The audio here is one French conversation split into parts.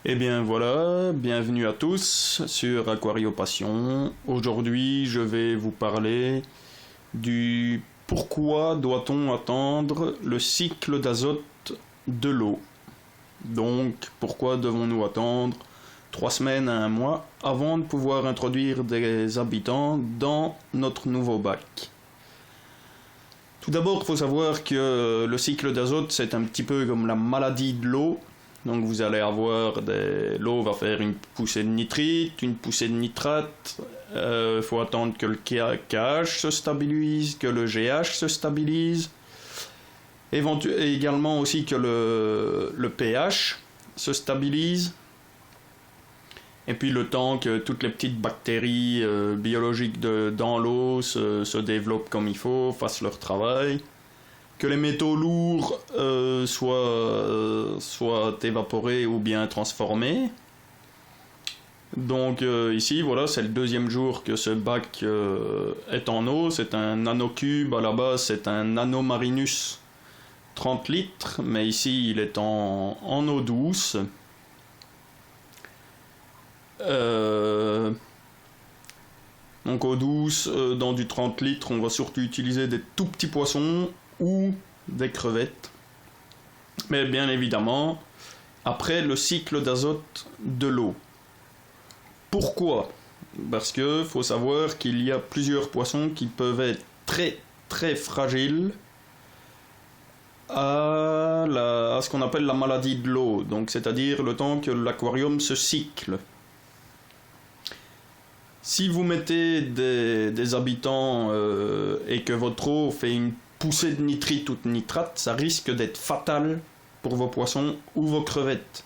Eh bien voilà, bienvenue à tous sur Aquariopassion. Aujourd'hui, je vais vous parler du pourquoi doit-on attendre le cycle d'azote de l'eau. Donc, pourquoi devons-nous attendre 3 semaines à 1 mois avant de pouvoir introduire des habitants dans notre nouveau bac. Tout d'abord, il faut savoir que le cycle d'azote, c'est un petit peu comme la maladie de l'eau. Donc vous allez avoir l'eau va faire une poussée de nitrite, une poussée de nitrate. Il faut attendre que le KH se stabilise, que le GH se stabilise. Et également aussi que le pH se stabilise. Et puis le temps que toutes les petites bactéries biologiques dans l'eau se développent comme il faut, fassent leur travail. Que les métaux lourds soient évaporés ou bien transformés. Donc ici, voilà, c'est le 2e jour que ce bac est en eau. C'est un nanocube, à la base c'est un nanomarinus 30 litres, mais ici il est en eau douce. Donc eau douce, dans du 30 litres, on va surtout utiliser des tout petits poissons ou des crevettes. Mais bien évidemment, après le cycle d'azote de l'eau. Pourquoi ? Parce que faut savoir qu'il y a plusieurs poissons qui peuvent être très très fragiles à ce qu'on appelle la maladie de l'eau, donc c'est-à-dire le temps que l'aquarium se cycle. Si vous mettez des habitants et que votre eau fait une poussée de nitrite ou de nitrate, ça risque d'être fatal pour vos poissons ou vos crevettes.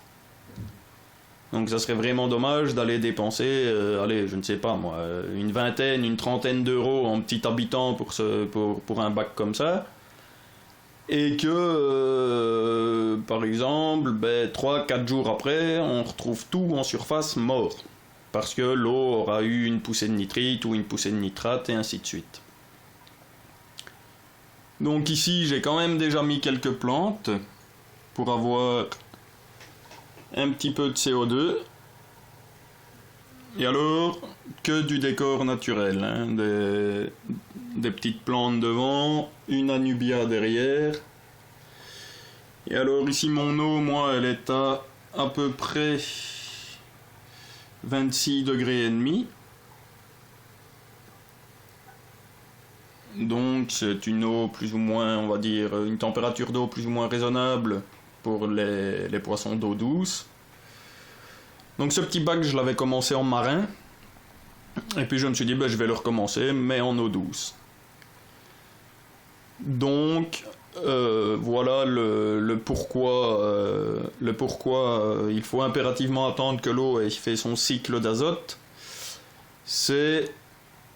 Donc ça serait vraiment dommage d'aller dépenser, je ne sais pas moi, une vingtaine, une trentaine d'euros en petit habitant pour un bac comme ça. Et que, par exemple, 3-4 jours après, on retrouve tout en surface mort. Parce que l'eau aura eu une poussée de nitrite ou une poussée de nitrate et ainsi de suite. Donc ici, j'ai quand même déjà mis quelques plantes pour avoir un petit peu de CO2. Et alors, que du décor naturel, hein, des petites plantes devant, une Anubia derrière. Et alors ici, mon eau, moi, elle est à peu près 26 degrés et demi. Donc c'est une eau plus ou moins, on va dire, une température d'eau plus ou moins raisonnable pour les poissons d'eau douce. Donc ce petit bac, je l'avais commencé en marin. Et puis je me suis dit, je vais le recommencer, mais en eau douce. Donc voilà le pourquoi il faut impérativement attendre que l'eau ait fait son cycle d'azote. C'est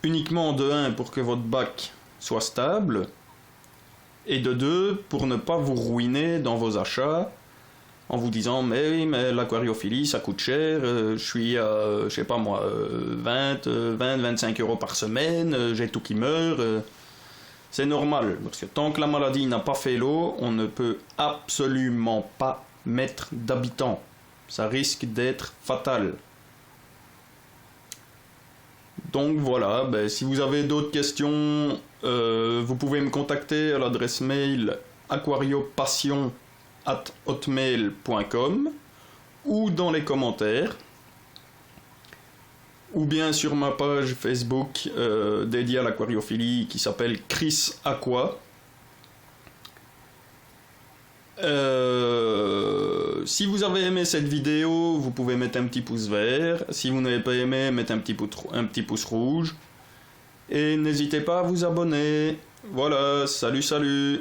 uniquement de 1 pour que votre bac soit stable, et de 2 pour ne pas vous ruiner dans vos achats en vous disant mais l'aquariophilie ça coûte cher, je suis à 20-25 euros par semaine, j'ai tout qui meurt. C'est normal, parce que tant que la maladie n'a pas fait l'eau, on ne peut absolument pas mettre d'habitants. Ça risque d'être fatal. Donc voilà, si vous avez d'autres questions, vous pouvez me contacter à l'adresse mail aquariopassion@hotmail.com ou dans les commentaires, ou bien sur ma page Facebook dédiée à l'aquariophilie qui s'appelle Chris Aqua. Si vous avez aimé cette vidéo, vous pouvez mettre un petit pouce vert. Si vous n'avez pas aimé, mettez un petit pouce rouge. Et n'hésitez pas à vous abonner. Voilà, salut.